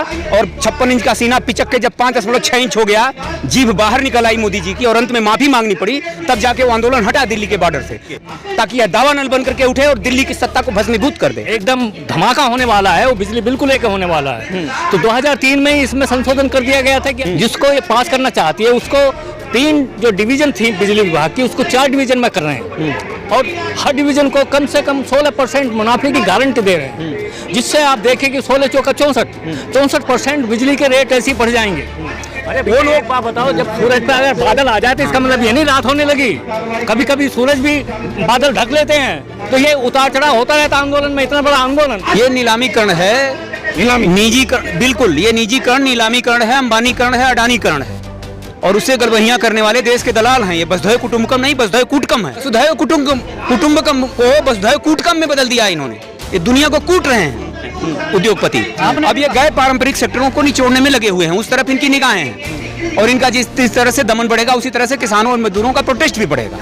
और 56 इंच का सीना पिचक के जब 5.6 इंच हो गया, जीभ बाहर निकल आई मोदी जी की और अंत में माफी मांगनी पड़ी, तब जाके वो आंदोलन हटा दिल्ली के बॉर्डर से, ताकि यह दावा नल बन करके उठे और दिल्ली की सत्ता को भस्मीभूत कर दे। एकदम धमाका होने वाला है, वो बिजली बिल्कुल एक होने वाला है। तो 2003 में ही इसमें संशोधन कर दिया गया था कि जिसको ये पास करना चाहती है उसको 3 जो डिवीजन थी बिजली विभाग की, उसको 4 डिवीजन में कर रहे हैं और हर डिवीजन को कम से कम 16% मुनाफे की गारंटी दे रहे हैं, जिससे आप देखें कि 16 चौका 64% बिजली के रेट ऐसे ही बढ़ जाएंगे। अरे वो लोग बात बताओ, जब सूरज पे अगर बादल आ जाते इसका मतलब ये नहीं रात होने लगी, कभी कभी सूरज भी बादल ढक लेते हैं, तो ये उतार चढ़ाव होता रहता आंदोलन में। इतना बड़ा आंदोलन ये नीलामीकरण है, निजीकरण, बिल्कुल ये निजीकरण, नीलामीकरण है, अंबानीकरण है, अडानीकरण है और उससे गड़बड़ियां करने वाले देश के दलाल हैं। ये वसुधैव कुटुंबकम नहीं, वसुधैव कूटकम है। वसुधैव कुटुंबकम को वसुधैव कूटकम में बदल दिया इन्होंने। ये दुनिया को कूट रहे हैं उद्योगपति। अब ये गैर पारंपरिक सेक्टरों को निचोड़ने में लगे हुए हैं, उस तरफ इनकी निगाहें हैं और इनका जिस तरह से दमन बढ़ेगा उसी तरह से किसानों और मजदूरों का प्रोटेस्ट भी बढ़ेगा।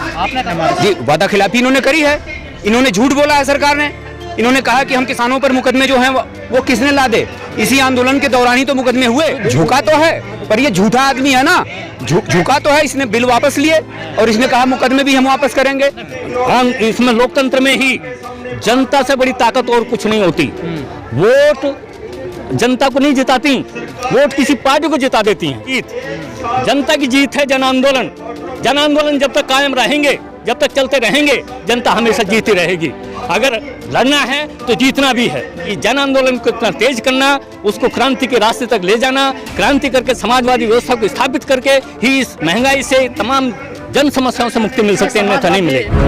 जी, वादा खिलाफी इन्होंने करी है, इन्होंने झूठ बोला है सरकार ने। इन्होंने कहा कि हम किसानों पर मुकदमे जो हैं वो किसने ला दे, इसी आंदोलन के दौरान ही तो मुकदमे हुए। झुका तो है पर ये झूठा आदमी है ना, झुका तो है, इसने बिल वापस लिए और इसने कहा मुकदमे भी हम वापस करेंगे। हम इसमें लोकतंत्र में ही जनता से बड़ी ताकत और कुछ नहीं होती। वोट जनता को नहीं जिताती, वोट किसी पार्टी को जिता देती हैं। जीत जनता की जीत है। जन आंदोलन जब तक कायम रहेंगे, जब तक चलते रहेंगे, जनता हमेशा जीती रहेगी। अगर लड़ना है तो जीतना भी है। ये जन आंदोलन को इतना तेज करना, उसको क्रांति के रास्ते तक ले जाना, क्रांति करके समाजवादी व्यवस्था को स्थापित करके ही इस महंगाई से, तमाम जन समस्याओं से मुक्ति मिल सकती है, अन्यथा नहीं मिलेगी।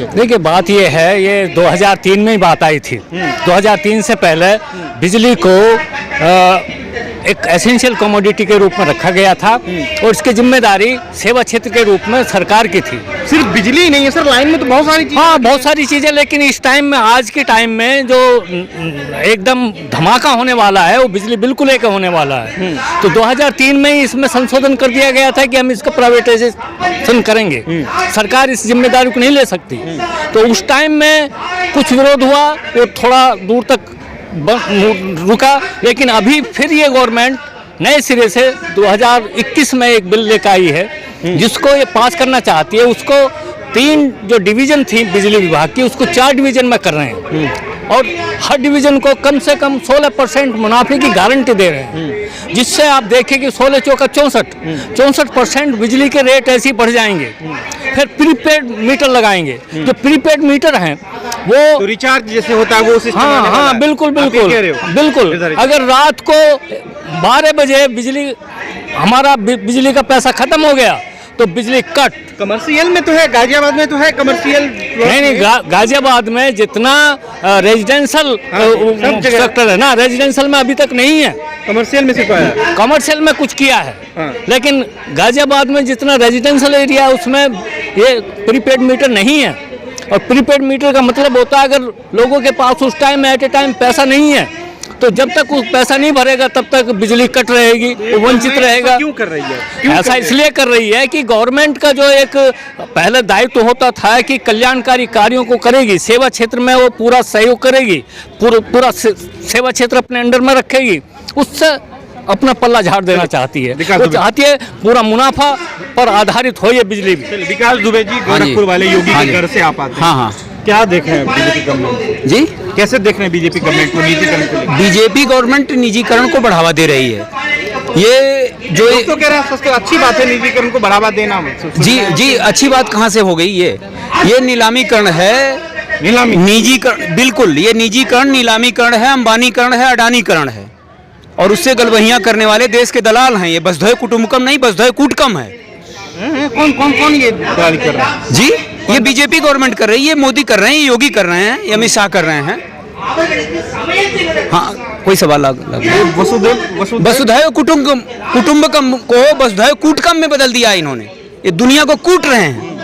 देखिए बात ये है, ये 2003 में ही बात आई थी। 2003 से पहले बिजली को एक एसेंशियल कमोडिटी के रूप में रखा गया था और इसकी जिम्मेदारी सेवा क्षेत्र के रूप में सरकार की थी। सिर्फ बिजली ही नहीं है सर, लाइन में तो बहुत सारी चीजें। हाँ, बहुत सारी चीजें, लेकिन इस टाइम में, आज के टाइम में जो एकदम धमाका होने वाला है वो बिजली बिल्कुल एक होने वाला है। तो 2003 में ही इसमें संशोधन कर दिया गया था कि हम इसका प्राइवेटाइजेशन करेंगे, सरकार इस जिम्मेदारी को नहीं ले सकती। तो उस टाइम में कुछ विरोध हुआ, वो थोड़ा दूर तक रुका, लेकिन अभी फिर ये गवर्नमेंट नए सिरे से 2021 में एक बिल लेकर आई है जिसको ये पास करना चाहती है। उसको 3 जो डिवीजन थी बिजली विभाग की, उसको 4 डिवीजन में कर रहे हैं और हर डिवीजन को कम से कम 16% मुनाफे की गारंटी दे रहे हैं, जिससे आप देखें कि 16 चौका 64% बिजली के रेट ऐसे ही बढ़ जाएंगे। फिर प्रीपेड मीटर लगाएंगे। जो प्रीपेड मीटर हैं वो तो रिचार्ज जैसे होता है वो सिस्टम। हाँ, बिल्कुल। अगर रात को 12 बजे हमारा बिजली का पैसा खत्म हो गया तो बिजली कट। कमर्शियल में तो है, गाजियाबाद में तो है कमर्शियल। नहीं, गाजियाबाद में जितना रेजिडेंशियल सेक्टर है ना, रेजिडेंशियल में अभी तक नहीं है। कमर्शियल में सिर्फ है, कमर्शियल में कुछ किया है, लेकिन गाजियाबाद में जितना रेजिडेंशियल एरिया है उसमें ये प्रीपेड मीटर नहीं है। और प्रीपेड मीटर का मतलब होता है अगर लोगों के पास उस टाइम में एट ए टाइम पैसा नहीं है तो जब तक उस पैसा नहीं भरेगा तब तक बिजली कट रहेगी, वो वंचित रहेगा। क्यों कर रही है? ऐसा इसलिए कर रही है कि गवर्नमेंट का जो एक पहले दायित्व होता था कि कल्याणकारी कार्यों को करेगी, सेवा क्षेत्र में वो पूरा सहयोग करेगी, पूरा सेवा क्षेत्र अपने अंडर में रखेगी, उससे अपना पल्ला झाड़ देना चाहती है। वो चाहती है पूरा मुनाफा पर आधारित हो ये बिजली भी। विकास दुबे जी, गोरखपुर वाले योगी के घर से आप आते हैं। हाँ, क्या देख रहे हैं बीजेपी गवर्नमेंट जी? कैसे देख रहे हैं बीजेपी गवर्नमेंट को निजीकरण को? बीजेपी गवर्नमेंट निजीकरण को बढ़ावा दे रही है। ये जो तो कह रहे हैं सबसे अच्छी बात है निजीकरण को बढ़ावा देना। जी, अच्छी बात कहाँ से हो गई? ये नीलामीकरण है, निजीकरण, बिल्कुल ये निजीकरण, नीलामीकरण है, अंबानीकरण है, अडानीकरण है और उससे गड़बड़ियां करने वाले देश के दलाल हैं। ये वसुधैव कुटुंबकम नहीं, वसुधैव कूटकम है। कौन ये दलाली कर रहा है? जी, ये बीजेपी गवर्नमेंट कर रही है, ये मोदी कर रहे हैं, ये योगी कर रहे हैं, ये अमित शाह कर रहे हैं। हाँ, कोई सवाल वसुधैव कुटुंबकम को वसुधैव कूटकम में बदल दिया इन्होंने। ये दुनिया को कूट रहे हैं।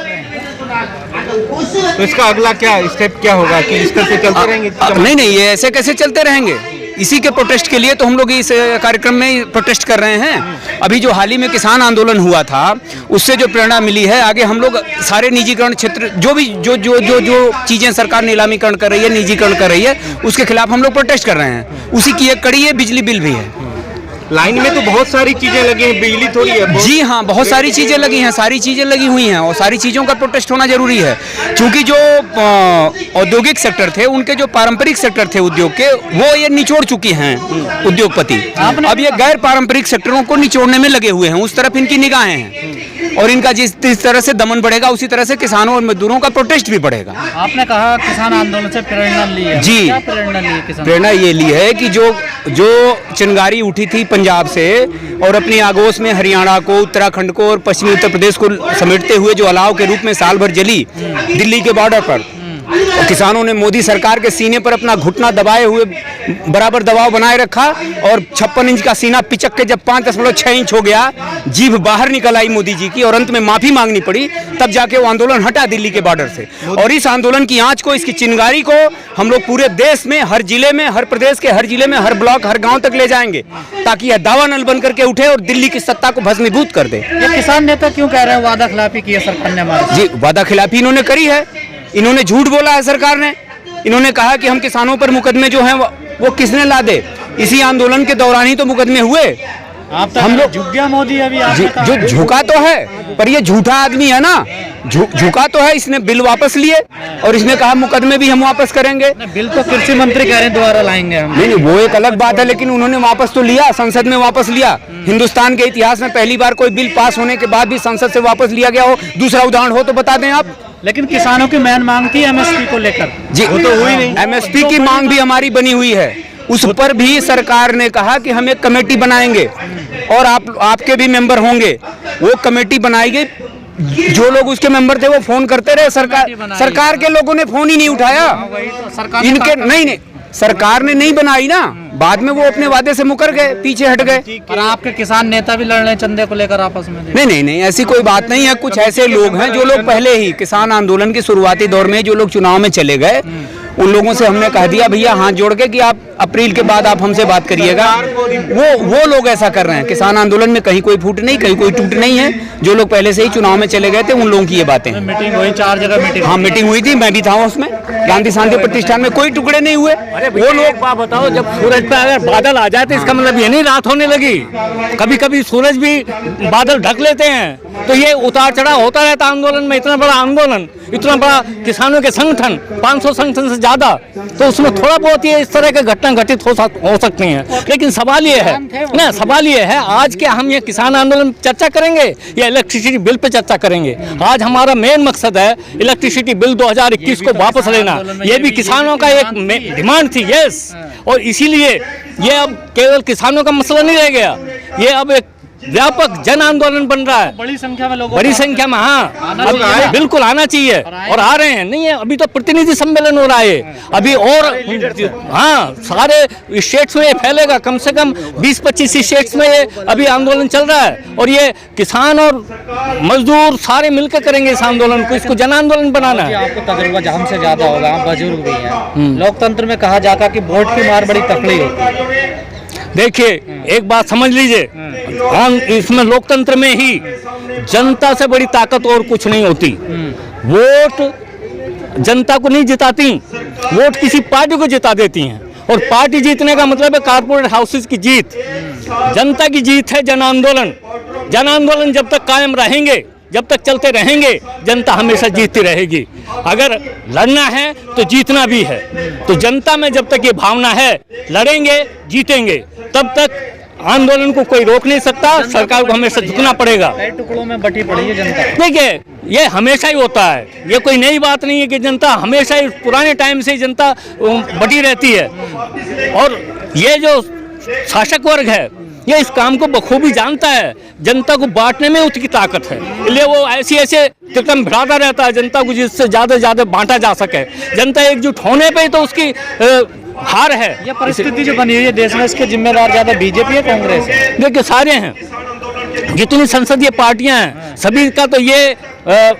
तो इसका अगला क्या स्टेप क्या होगा कि इस तरह से चलते रहेंगे? नहीं, ये ऐसे कैसे चलते रहेंगे? इसी के प्रोटेस्ट के लिए तो हम लोग इस कार्यक्रम में प्रोटेस्ट कर रहे हैं। अभी जो हाल ही में किसान आंदोलन हुआ था, उससे जो प्रेरणा मिली है, आगे हम लोग सारे निजीकरण क्षेत्र जो भी जो चीज़ें सरकार नीलामीकरण कर रही है, निजीकरण कर रही है, उसके खिलाफ हम लोग प्रोटेस्ट कर रहे हैं। उसी की एक कड़ी है, बिजली बिल भी है। लाइन में तो बहुत सारी चीजें लगी हैं, बिजली थोड़ी है। जी हाँ, बहुत सारी चीज़ें लगी हैं, सारी चीज़ें लगी हुई हैं, और सारी चीज़ों का प्रोटेस्ट होना जरूरी है। क्योंकि जो औद्योगिक सेक्टर थे, उनके जो पारंपरिक सेक्टर थे उद्योग के, वो ये निचोड़ चुकी हैं उद्योगपति। अब ये गैर पारंपरिक सेक्टरों को निचोड़ने में लगे हुए हैं, उस तरफ इनकी निगाहें हैं। और इनका जिस तरह से दमन बढ़ेगा, उसी तरह से किसानों और मजदूरों का प्रोटेस्ट भी बढ़ेगा। आपने कहा किसान आंदोलन से प्रेरणा ली है। जी, क्या प्रेरणा ली है किसान? प्रेरणा ये ली है कि जो चिंगारी उठी थी पंजाब से और अपनी आगोश में हरियाणा को, उत्तराखंड को और पश्चिमी उत्तर प्रदेश को समेटते हुए जो अलाव के रूप में साल भर जली दिल्ली के बॉर्डर पर, और किसानों ने मोदी सरकार के सीने पर अपना घुटना दबाए हुए बराबर दबाव बनाए रखा, और 56 इंच का सीना पिचक के जब 5.6 इंच हो गया, जीभ बाहर निकल आई मोदी जी की, और अंत में माफी मांगनी पड़ी, तब जाके वो आंदोलन हटा दिल्ली के बॉर्डर से। और इस आंदोलन की आंच को, इसकी चिंगारी को हम लोग पूरे देश में, हर जिले में, हर प्रदेश के हर जिले में, हर ब्लॉक, हर गांव तक ले जाएंगे, ताकि यह दावा नल बन करके उठे और दिल्ली की सत्ता को भस्मीभूत कर दे। ये किसान नेता क्यों कह रहे हैं वादा खिलाफी की है सरकार ने हमारी? जी, वादा खिलाफी इन्होंने करी है, इन्होंने झूठ बोला है सरकार ने। इन्होंने कहा कि हम किसानों पर मुकदमे जो हैं वो किसने ला दे, इसी आंदोलन के दौरान ही तो मुकदमे हुए। हम लोग झुक गया मोदी अभी जो झुका तो है, पर ये झूठा आदमी है ना, झुका तो है। इसने बिल वापस लिए और इसने कहा मुकदमे भी हम वापस करेंगे। बिल तो कृषि मंत्री कह रहे हैं दोबारा लाएंगे हम। नहीं, वो एक अलग बात है, लेकिन उन्होंने वापस तो लिया, संसद में वापस लिया। हिंदुस्तान के इतिहास में पहली बार कोई बिल पास होने के बाद भी संसद से वापस लिया गया हो। दूसरा उदाहरण हो तो बता दें आप। लेकिन किसानों की मेन मांग थी एमएसपी को लेकर। जी, वो तो हुई नहीं। एमएसपी की मांग भी हमारी बनी हुई है, उस पर भी सरकार ने कहा कि हम एक कमेटी बनाएंगे और आपके भी मेंबर होंगे। वो कमेटी बनाई गई, जो लोग उसके मेंबर थे वो फोन करते रहे, सरकार के लोगों ने फोन ही नहीं उठाया। इनके नहीं, सरकार ने नहीं बनाई ना, बाद में वो अपने वादे से मुकर गए, पीछे हट गए। और आपके किसान नेता भी लड़ रहे हैं चंदे को लेकर आपस में? नहीं, ऐसी कोई बात नहीं है। कुछ ऐसे लोग हैं जो लोग पहले ही किसान आंदोलन के शुरुआती दौर में जो लोग चुनाव में चले गए, उन लोगों से हमने कह दिया भैया हाथ जोड़ के कि आप अप्रैल के बाद आप हमसे बात करिएगा। वो लोग ऐसा कर रहे हैं। किसान आंदोलन में कहीं कोई फूट नहीं, कहीं कोई टूट नहीं है। जो लोग पहले से ही चुनाव में चले गए थे, उन लोगों की ये बातें। मीटिंग हुई 4 जगह मीटिंग? हाँ, मीटिंग हुई थी, मैं भी था उसमें। गांधी शांति प्रतिष्ठान में कोई टुकड़े नहीं हुए। वो लोग बात बताओ, जब सूरज पे अगर बादल आ जाए तो इसका मतलब ये नहीं रात होने लगी। कभी कभी सूरज भी बादल ढक लेते हैं, तो ये उतार चढ़ाव होता रहता आंदोलन में। इतना बड़ा आंदोलन, इतना बड़ा किसानों के संगठन, 500 संगठन से ज्यादा, तो उसमें थोड़ा बहुत ये इस तरह के घटना घटित हो सकती हैं। लेकिन सवाल ये है ना, सवाल ये है आज क्या हम ये किसान आंदोलन चर्चा करेंगे या इलेक्ट्रिसिटी बिल पे चर्चा करेंगे? आज हमारा मेन मकसद है इलेक्ट्रिसिटी बिल 2021 को वापस लेना। ये भी किसानों का एक डिमांड थी, यस। और इसीलिए ये अब केवल किसानों का मसला नहीं रह गया, ये अब एक व्यापक जन आंदोलन बन रहा है। बड़ी संख्या में लोगों, बड़ी संख्या में, हाँ, अब बिल्कुल आना चाहिए और आ रहे हैं। नहीं है, अभी तो प्रतिनिधि सम्मेलन हो रहा है अभी, और हाँ, सारे स्टेट्स में ये फैलेगा। कम से कम 20-25 स्टेट्स में ये अभी आंदोलन चल रहा है, और ये किसान और मजदूर सारे मिलकर करेंगे इस आंदोलन को, इसको जन आंदोलन बनाना है। आपको तजुर्बा हमसे ज्यादा होगा, आप बुजुर्ग भी हैं। लोकतंत्र में कहा जाता कि वोट की मार बड़ी तकड़ी होती है। देखिए, एक बात समझ लीजिए, हम इसमें लोकतंत्र में ही जनता से बड़ी ताकत और कुछ नहीं होती। वोट जनता को नहीं जिताती, वोट किसी पार्टी को जिता देती हैं, और पार्टी जीतने का मतलब है कारपोरेट हाउसेस की जीत। जनता की जीत है जन आंदोलन। जन आंदोलन जब तक कायम रहेंगे, जब तक चलते रहेंगे, जनता हमेशा जीतती रहेगी। अगर लड़ना है तो जीतना भी है, तो जनता में जब तक ये भावना है, लड़ेंगे जीतेंगे, तब तक आंदोलन को कोई रोक नहीं सकता। सरकार को हमेशा झुकना पड़ेगा। कई टुकड़ों में बटी पड़ी है जनता। देखिए, ये हमेशा ही होता है, ये कोई नई बात नहीं है कि जनता हमेशा ही, पुराने टाइम से ही जनता बटी रहती है। और ये जो शासक वर्ग है, ये इस काम को बखूबी जानता है। जनता को बांटने में उसकी ताकत है, इसलिए वो ऐसे तिरकम भिड़ाता रहता है जनता को, जिससे ज्यादा बांटा जा सके। जनता एकजुट होने पे ही तो उसकी हार है। ये परिस्थिति जो बनी हुई है देश में, इसके जिम्मेदार ज्यादा बीजेपी है कांग्रेस है? देखिए, सारे हैं, जितनी संसदीय पार्टियां हैं, सभी का तो ये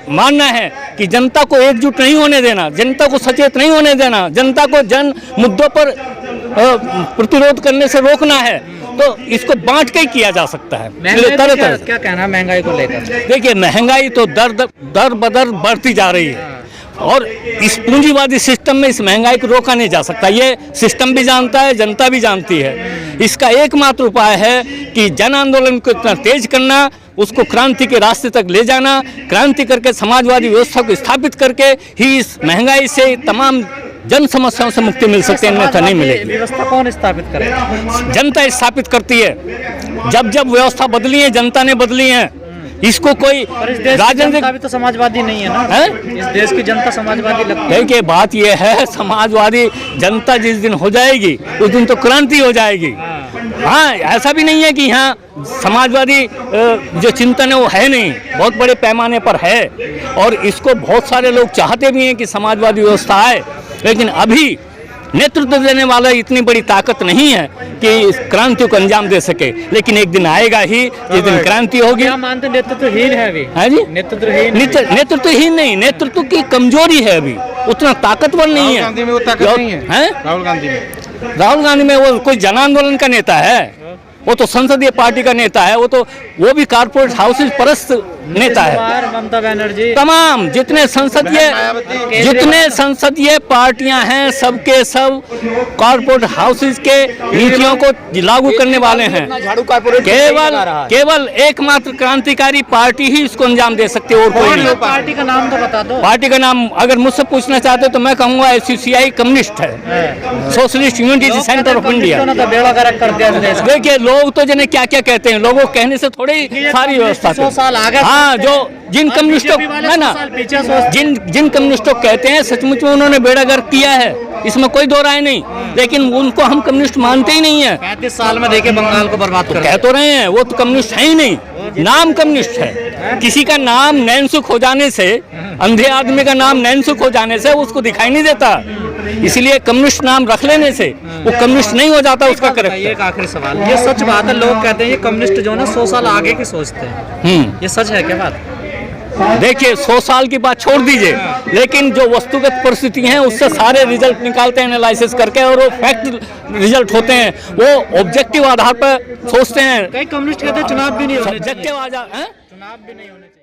मानना है कि जनता को एकजुट नहीं होने देना, जनता को सचेत नहीं होने देना, जनता को जन मुद्दों पर प्रतिरोध करने से रोकना है तो इसको बांट के ही किया जा सकता है। महंगाई तरह पे क्या, तरह से। क्या कहना है महंगाई को लेकर? देखिए महंगाई तो दर बदर बढ़ती जा रही है और इस पूंजीवादी सिस्टम में इस महंगाई को रोका नहीं जा सकता। ये सिस्टम भी जानता है, जनता भी जानती है। इसका एकमात्र उपाय है कि जन आंदोलन को इतना तेज करना, उसको क्रांति के रास्ते तक ले जाना, क्रांति करके समाजवादी व्यवस्था को स्थापित करके ही इस महंगाई से तमाम जन समस्याओं से मुक्ति मिल सकती है, अन्यथा नहीं मिलेगी। व्यवस्था कौन स्थापित करेगा? जनता स्थापित करती है। जब जब व्यवस्था बदली है जनता ने बदली है। इसको कोई पर इस देश की राजनीतिक जनता भी तो समाजवादी नहीं है ना? है? इस देश की जनता समाजवादी लगती है। देखिए बात यह है, समाजवादी जनता जिस दिन हो जाएगी उस दिन तो क्रांति हो जाएगी। हाँ, ऐसा भी नहीं है कि यहाँ समाजवादी जो चिंतन है वो है नहीं, बहुत बड़े पैमाने पर है और इसको बहुत सारे लोग चाहते भी हैं कि समाजवादी व्यवस्था आए, लेकिन अभी नेतृत्व देने वाला इतनी बड़ी ताकत नहीं है कि इस क्रांति को अंजाम दे सके। लेकिन एक दिन आएगा ही जिस दिन क्रांति होगी। क्या मानते नेतृत्वहीन है अभी? है जी, नेतृत्वहीन नेतृत्वहीन नहीं, नेतृत्व की कमजोरी है, अभी उतना ताकतवर नहीं है। राहुल गांधी में वो ताकत नहीं है। राहुल गांधी में वो कोई जन आंदोलन का नेता है, वो तो संसदीय पार्टी का नेता है, वो भी कारपोरेट हाउसेज परस्त नेता है। ममता बनर्जी, तमाम जितने संसदीय पार्टियां हैं सबके सब कॉर्पोरेट हाउसेज के नीतियों को लागू करने वाले हैं। केवल एकमात्र क्रांतिकारी पार्टी ही इसको अंजाम दे सकती है और कोई नहीं। पार्टी का नाम तो बता दो। पार्टी का नाम अगर मुझसे पूछना चाहते तो मैं कहूँगा SUCI कम्युनिस्ट है, socialist unity centre of India. बेड़ा गर्क कर दिया। देखिए लोग तो जिन्हें क्या क्या कहते हैं, लोगों के कहने से थोड़ी सारी व्यवस्था 100 साल आगे। हाँ, जो जिन कम्युनिस्टों है ना, जिन कम्युनिस्टों कहते हैं सचमुच में उन्होंने बेड़ा गर्क किया है, इसमें कोई दो राय नहीं, लेकिन उनको हम कम्युनिस्ट मानते ही नहीं है। 35 साल में देखे बंगाल को बर्बाद कर कह तो रहे हैं, वो तो कम्युनिस्ट है ही नहीं, नाम कम्युनिस्ट है। किसी का नाम नैनसुख हो जाने से, अंधे आदमी का नाम नैनसुख हो जाने से उसको दिखाई नहीं देता, इसलिए कम्युनिस्ट नाम रख लेने से वो कम्युनिस्ट नहीं हो जाता उसका करेक्टर। एक आखिरी सवाल, ये सच बात है, लोग कहते हैं ये कम्युनिस्ट जो है ना 100 साल आगे की सोचते हैं, ये सच है क्या बात? देखिए 100 साल की बात छोड़ दीजिए, लेकिन जो वस्तुगत परिस्थिति हैं उससे सारे रिजल्ट निकालते हैं एनालिसिस करके, और वो फैक्ट रिजल्ट होते हैं, वो ऑब्जेक्टिव आधार पर सोचते हैं। कई कम्युनिस्ट कहते हैं चुनाव भी नहीं होने चाहिए। सब्जेक्टिव आधार, चुनाव भी नहीं होने चाहिए।